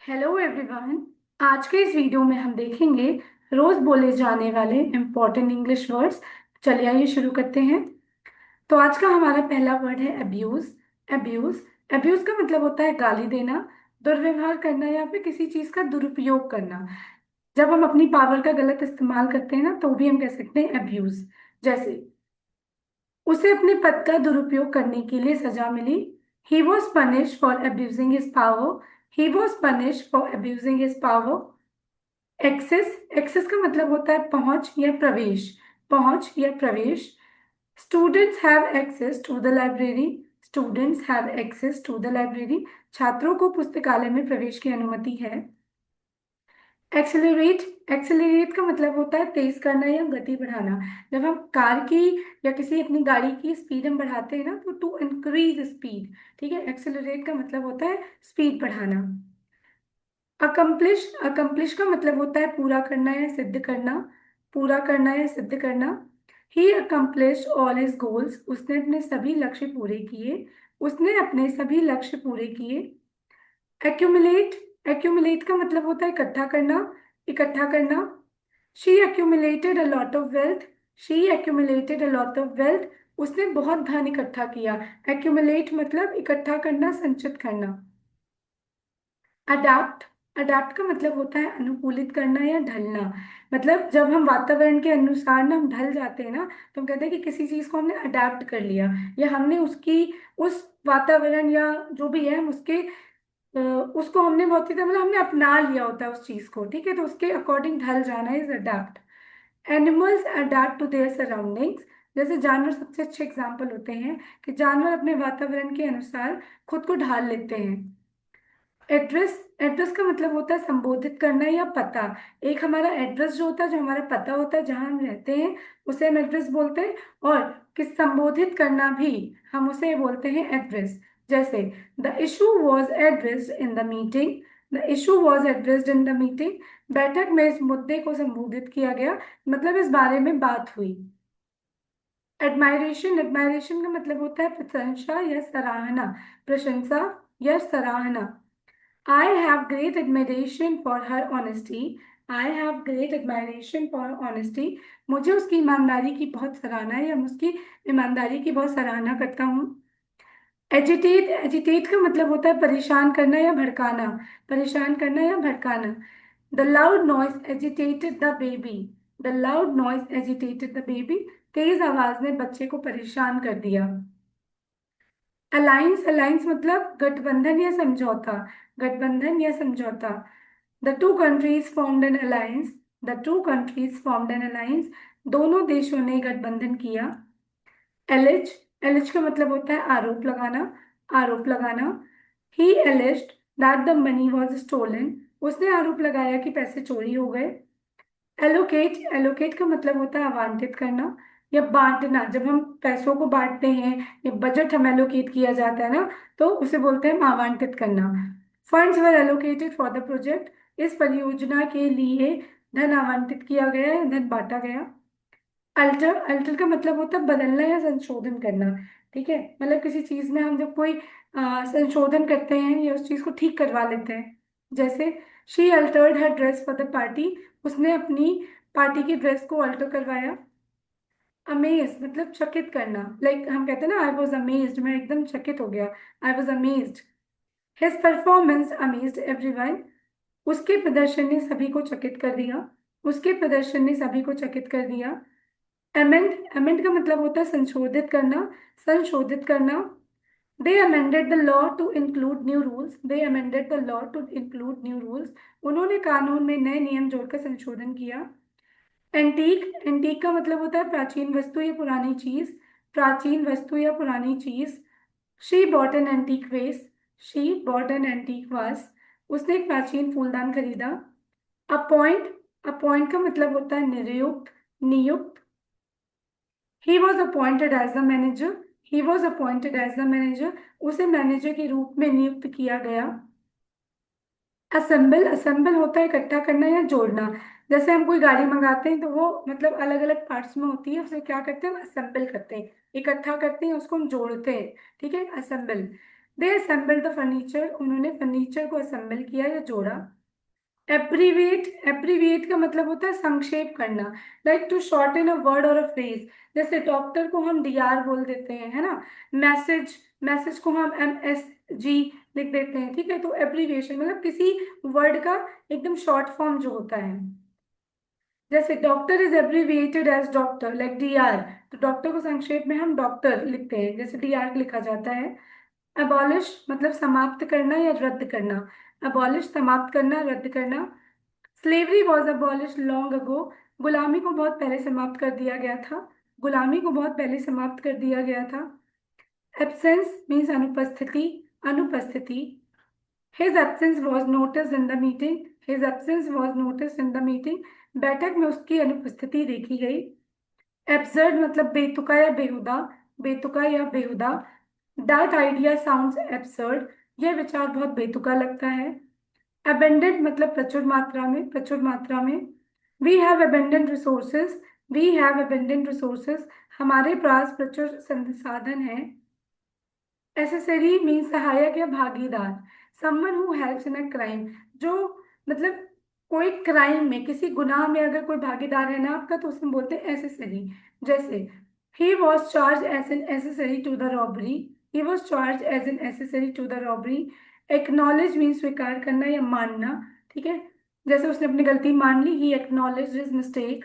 Hello everyone. आज के इस वीडियो में हम देखेंगे रोज बोले जाने वाले इंपॉर्टेंट इंग्लिश वर्ड्स। चलिए आइए शुरू करते हैं। तो आज का हमारा पहला वर्ड है अब्यूज। अब्यूज अब्यूज का मतलब होता है गाली देना, दुर्व्यवहार करना या फिर किसी चीज का दुरुपयोग करना। जब हम अपनी पावर का गलत इस्तेमाल करते हैं ना तो भी हम कह सकते हैं अब्यूज। जैसे उसे अपने पद का दुरुपयोग करने के लिए सजा मिली। He was punish for abusing his power. He was punish for abusing his power. Excess excess का मतलब होता है पहुंच या प्रवेश। पहुंच या प्रवेश। Students have access to the library. Students have access to the library. छात्रों को पुस्तकालय में प्रवेश की अनुमति है। एक्सेलरेट एक्सेलरेट का मतलब होता है तेज करना या गति बढ़ाना। जब हम कार की या किसी अपनी गाड़ी की स्पीड हम बढ़ाते हैं ना तो टू इंक्रीज स्पीड। ठीक है, एक्सेलरेट का मतलब होता है स्पीड बढ़ाना। अकम्प्लिश अकम्प्लिश का मतलब होता है पूरा करना या सिद्ध करना। पूरा करना या सिद्ध करना। ही अकम्प्लिश ऑल हिज गोल्स। उसने अपने सभी लक्ष्य पूरे किए। उसने अपने सभी लक्ष्य पूरे किए। एक्यूमुलेट एक्यूमुलेट का मतलब होता है इकट्ठा करना। इकट्ठा करना। She accumulated a lot of wealth. She accumulated a lot of wealth. उसने बहुत धन इकट्ठा किया। एक्यूमुलेट मतलब इकट्ठा करना, संचित करना। अडाप्ट अडाप्ट का मतलब होता है अनुकूलित करना या ढलना। मतलब जब हम वातावरण के अनुसार ना हम ढल जाते हैं ना तो हम कहते हैं कि किसी चीज को हमने अडाप्ट कर लिया या हमने उसकी उस वातावरण या जो भी है हम उसके उसको हमने बहुत ही मतलब हमने अपना लिया होता है उस चीज को। ठीक है, तो उसके अकॉर्डिंग ढल जाना is adapt. Animals adapt to their surroundings. जैसे जानवर सबसे अच्छे एग्जाम्पल होते हैं कि जानवर अपने वातावरण के अनुसार खुद को ढाल लेते हैं। एड्रेस एड्रेस का मतलब होता है संबोधित करना या पता। एक हमारा एड्रेस जो होता है, जो हमारा पता होता है जहाँ हम रहते हैं, उसे हम एड्रेस बोलते हैं। और किस संबोधित करना भी हम उसे बोलते हैं एड्रेस। जैसे the issue was addressed in the meeting. The issue was addressed in the meeting. बैठक में इस मुद्दे को संबोधित किया गया, मतलब इस बारे में बात हुई। एडमायरेशन एडमायरेशन का मतलब होता है प्रशंसा या सराहना। प्रशंसा या सराहना। I have great admiration for her honesty. I have great admiration for her honesty. मुझे उसकी ईमानदारी की बहुत सराहना है या मैं उसकी ईमानदारी की बहुत सराहना करता हूँ। एजिटेट एजिटेट का मतलब होता है परेशान करना या भड़काना। परेशान करना या भड़काना। The loud noise agitated the baby. The loud noise agitated the baby. तेज आवाज ने बच्चे को परेशान कर दिया। अलायंस अलायंस मतलब गठबंधन या समझौता। गठबंधन या समझौता। The two countries formed an alliance. The two countries formed an alliance. दोनों देशों ने गठबंधन किया। एलिज एलिज का मतलब होता है आरोप लगाना। आरोप लगाना। He alleged that the money was stolen. उसने आरोप लगाया कि पैसे चोरी हो गए। एलोकेट एलोकेट का मतलब होता है आवंटित करना या बांटना। जब हम पैसों को बांटते हैं या बजट हम एलोकेट किया जाता है ना तो उसे बोलते हैं आवंटित करना। Funds were allocated for the project. इस परियोजना के लिए धन आवंटित किया गया है, धन बांटा गया। अल्टर अल्टर का मतलब होता है बदलना या संशोधन करना। ठीक है, मतलब किसी चीज में हम जब कोई संशोधन करते हैं या उस चीज को ठीक करवा लेते हैं। जैसे she Altered her dress for the party. उसने अपनी पार्टी की ड्रेस को अल्टर करवाया। अमेज मतलब चकित करना। लाइक हम कहते हैं ना आई वॉज अमेज्ड, मैं एकदम चकित हो गया। I was amazed. His performance amazed everyone. उसके प्रदर्शन ने सभी को चकित कर दिया। उसके प्रदर्शन ने सभी को चकित कर दिया। अमेंड का मतलब होता है संशोधित करना। संशोधित करना। They amended the law to include new rules. They amended the law to include new rules. उन्होंने कानून में नए नियम जोड़कर संशोधन किया। एंटीक एंटीक का मतलब होता है प्राचीन वस्तु या पुरानी चीज। प्राचीन वस्तु या पुरानी चीज। शी बॉट एन एंटीक वेस। शी बॉट एन एंटीक वास। उसने एक प्राचीन फूलदान खरीदा। अपॉइंट अपॉइंट का मतलब होता है नियुक्त, नियुक्त। He was appointed as the manager. He was appointed as the manager. उसे मैनेजर के रूप में नियुक्त किया गया। असेंबल असेंबल होता है इकट्ठा करना या जोड़ना। जैसे हम कोई गाड़ी मंगाते हैं तो वो मतलब अलग अलग पार्ट्स में होती है, उसे क्या करते हैं हम असेंबल करते हैं, इकट्ठा करते हैं, उसको हम जोड़ते हैं। ठीक है, assemble. They assemble the furniture, उन्होंने फर्नीचर को असेंबल किया या जोड़ा। एब्रीविएट, एब्रीविएट का मतलब होता है संक्षेप करना, like to shorten a word और अ फ्रेज। जैसे डॉक्टर को हम डीआर बोल देते हैं, है ना। मैसेज, मैसेज को हम MSG लिख देते हैं, ठीक है। तो एब्रीविएशन मतलब किसी वर्ड का एकदम शॉर्ट फॉर्म जो होता है। जैसे doctor is abbreviated as doctor, like DR, तो डॉक्टर को संक्षेप में हम डॉक्टर लिखते हैं, जैसे डीआर लिखा जाता है। अबॉलिश मतलब समाप्त करना या रद्द करना, अबॉलिश समाप्त करना, रद्द करना। Slavery was abolish long ago, गुलामी को बहुत पहले समाप्त कर दिया गया था, गुलामी को बहुत पहले समाप्त कर दिया गया था। एब्सेंस मीन्स अनुपस्थिति, अनुपस्थिति। His absence was notice in the meeting, his absence was notice in the meeting, बैठक में उसकी अनुपस्थिति देखी गई। एब्सर्ड मतलब बेतुका या बेहुदा, बेतुका या बेहुदा। दैट आइडिया साउंड्स एब्सर्ड, यह विचार बहुत बेतुका लगता है। अबेंडेंट मतलब प्रचुर मात्रा में, प्रचुर मात्रा में। We have abundant resources, we have abundant resources, हमारे पास प्रचुर संसाधन हैं। एसेसरी मीन सहायक या भागीदार, someone who helps in a crime, जो मतलब कोई क्राइम में, किसी गुनाह में अगर कोई भागीदार है ना आपका, तो उसमें बोलते हैं एसेसरी। जैसे he was charged as an accessory to the robbery, he was charged as an accessory to the robbery. Acknowledge mean स्वीकार करना या मानना, ठीक है। जैसे उसने अपनी गलती मान ली, ही एक्नॉलेज हिज मिस्टेक,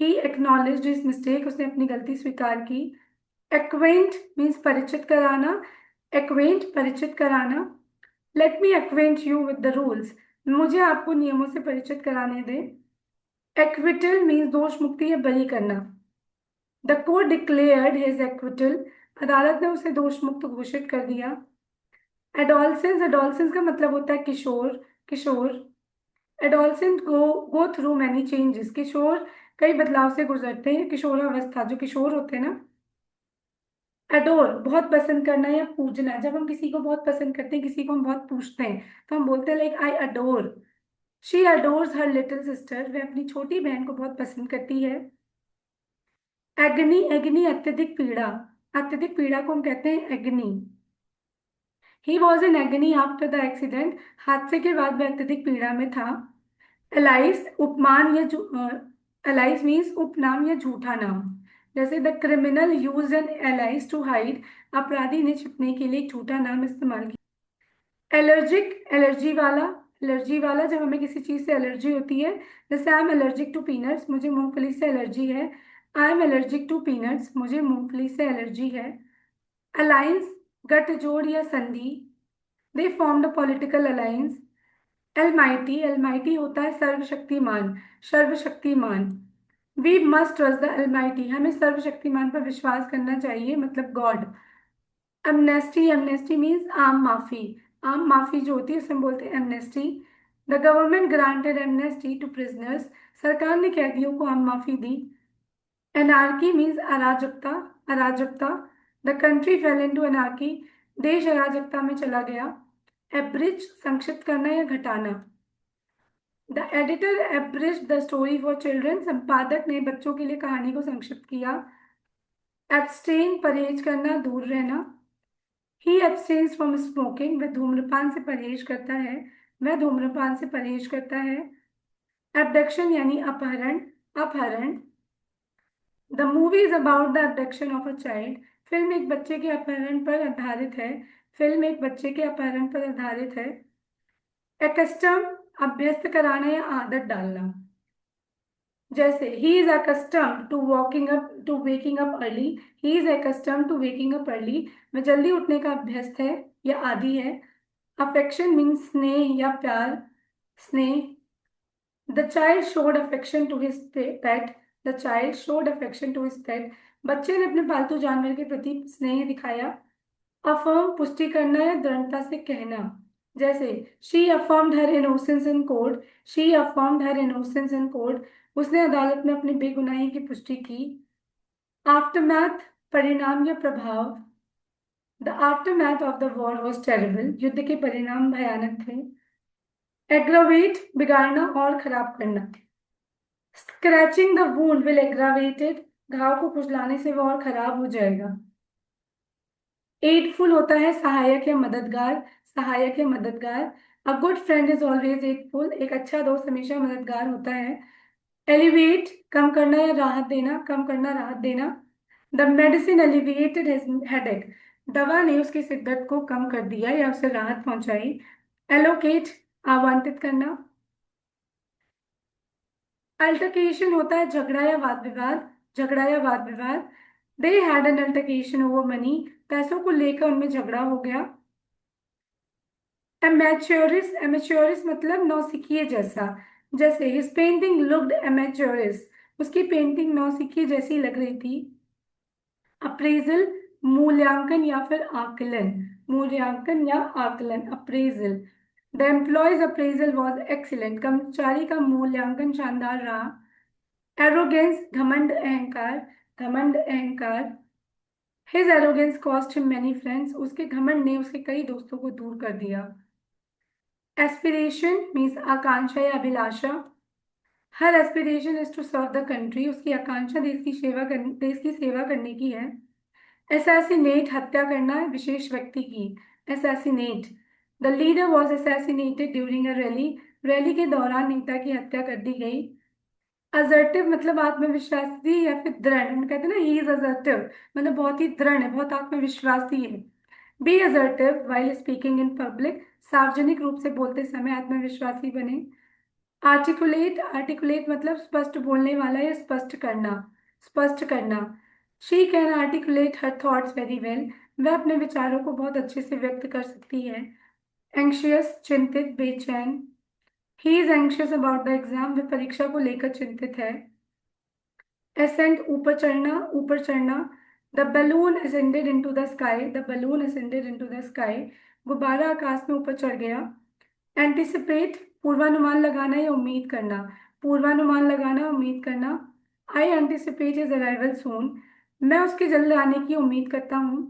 ही एक्नॉलेज हिज मिस्टेक, उसने अपनी गलती स्वीकार की। एक्वेंट मीन्स परिचित कराना, एक्वेंट परिचित कराना। Let me acquaint you with the rules, मुझे आपको नियमों से परिचित कराने दें। एक्विटल मीन्स दोष मुक्ति या बरी करना। The court declared his acquittal, अदालत ने उसे दोष मुक्त घोषित कर दिया। एडोलसेंस, एडोलसेंस का मतलब होता है किशोर, किशोर। Adolescent go through many changes, किशोर कई बदलाव से गुजरते हैं। किशोरावस्था, जो किशोर होते हैं ना। अडोर बहुत पसंद करना या पूजना, जब हम किसी को बहुत पसंद करते हैं, किसी को हम बहुत पूछते हैं, तो हम बोलते हैं like I adore, she adores her little sister, वह अपनी छोटी बहन को बहुत पसंद करती है। एग्नी, एग्नी अत्यधिक पीड़ा, अत्यधिक पीड़ा को हम कहते हैं agony. He was in agony after the accident, हादसे के बाद वह अत्यधिक पीड़ा में था। एलाइस उपमान या एलाइस मीन्स उपनाम या झूठा नाम। जैसे the criminal use an alias to hide, अपराधी ने छिपने के लिए एक झूठा नाम इस्तेमाल किया। एलर्जिक, एलर्जी वाला, एलर्जी वाला जब हमें किसी चीज से एलर्जी होती है। जैसे I am allergic to peanuts, मुझे मूंगफली से एलर्जी है। I am allergic to peanuts, मुझे मूंगफली से एलर्जी है। अलायंस गठजोड़ या संधि, they formed a political alliance. Almighty, almighty होता है सर्वशक्तिमान, सर्वशक्तिमान। We must trust the almighty, हमें सर्वशक्तिमान पर विश्वास करना चाहिए, मतलब गॉड। एमनेस्टी, एमनेस्टी मीन्स आम माफी, आम माफी जो होती है उसे हम बोलते हैं amnesty. The government granted amnesty to prisoners, सरकार ने कैदियों को आम माफी दी। एनार्की मीन्स अराजकता, अराजकता। The country fail into anarchy, देश अराजकता में चला गया। एब्रिज संक्षिप्त करना या घटाना। The editor abridge the story for children, संपादक ने बच्चों के लिए कहानी को संक्षिप्त किया। एब्सटेन परहेज करना, दूर रहना। ही एब्सटेन्स फ्रॉम स्मोकिंग, वह धूम्रपान से परहेज करता है, वह धूम्रपान से परहेज करता है। एबडक्शन यानी अपहरण, अपहरण। The movie is about the abduction of a child, film एक बच्चे के अपहरण पर आधारित है, फिल्म एक बच्चे के अपहरण पर आधारित है। एकस्टम अभ्यस्त कराना या आदत डालना। जैसे he is accustomed to walking up to waking up early, he is accustomed to waking up early, वह जल्दी उठने का अभ्यस्त है या आदी है। अफेक्शन मीन्स स्नेह या प्यार, स्नेह। The child showed affection to his pet, the child showed affection to his pet, बच्चे ने अपने पालतू जानवर के प्रति स्नेह दिखाया। अफर्म पुष्टि करना या दृढ़ता से कहना। जैसे she affirmed her innocence in court, she affirmed her innocence in court, उसने अदालत में अपनी बेगुनाही की पुष्टि की। आफ्टरमैथ परिणाम या प्रभाव। The aftermath of the war was terrible, युद्ध के परिणाम भयानक थे। एग्रावेट बिगाड़ना और खराब करना। Scratching the wound will aggravate it, घाव को खुजलाने से वह और खराब हो जाएगा। एडफुल होता है सहायक या मददगार, सहायक या मददगार। A good friend is always aidful, एक अच्छा दोस्त हमेशा मददगार होता है। एलिवेट, कम करना या राहत देना, कम करना, राहत देना। द मेडिसिन एलिविएटेड हिज हेडेक, दवा ने उसके सिर दर्द को कम कर दिया या उसे राहत पहुंचाई। एलोकेट, आवंटित करना। अल्टरकेशन होता है झगड़ा या वाद विवाद, झगड़ा या वाद विवाद। They had an altercation over money, पैसों को लेकर उनमें झगड़ा हो गया। एमेच्योरिस, एमेच्योरिस मतलब नौसिखिए जैसा, जैसे हिज पेंटिंग लुक्ड एमेच्योरिस, उसकी पेंटिंग नौसिखिए जैसी लग रही थी। अप्रेजल, मूल्यांकन या फिर आकलन, मूल्यांकन या आकलन, appraisal. The employees appraisal was excellent, कर्मचारी का मूल्यांकन शानदार रहा। एरोगेंस, घमंड अहंकार, घमंड अहंकार। His arrogance cost him many friends, उसके घमंड ने उसके कई दोस्तों को दूर कर दिया। एस्पिरेशन मीन्स आकांक्षा या अभिलाषा। Her aspiration is to serve the country, उसकी आकांक्षा देश की सेवा करने की है। असैसिनेट, हत्या करना, विशेष व्यक्ति की। Assassinate, the leader was assassinated during a rally, rally के दौरान नेता की हत्या कर दी गई। असर्टिव मतलब आत्मविश्वासी या फिर दृढ़, हम कहते हैं ना ही इज असर्टिव, मतलब बहुत ही दृढ़ है, बहुत आत्मविश्वासी है। Be assertive while speaking in public, सार्वजनिक रूप से बोलते समय आत्मविश्वासी बने। आर्टिकुलेट, आर्टिकुलेट मतलब स्पष्ट बोलने वाला या स्पष्ट करना, स्पष्ट करना। She can articulate her thoughts very well, वह अपने विचारों को बहुत अच्छे से व्यक्त कर सकती है। एंशियस, चिंतित, बेचैन। He is anxious about the exam, वह परीक्षा को लेकर चिंतित है। एसेंड, ऊपर चढ़ना, ऊपर चढ़ना। The balloon ascended into the sky, the balloon ascended into the sky, गुब्बारा आकाश में ऊपर चढ़ गया। एंटिसिपेट, पूर्वानुमान लगाना या उम्मीद करना, पूर्वानुमान लगाना, उम्मीद करना। आई एंटिसिपेट हिज अराइवल सून, मैं उसके जल्द आने की उम्मीद करता हूँ।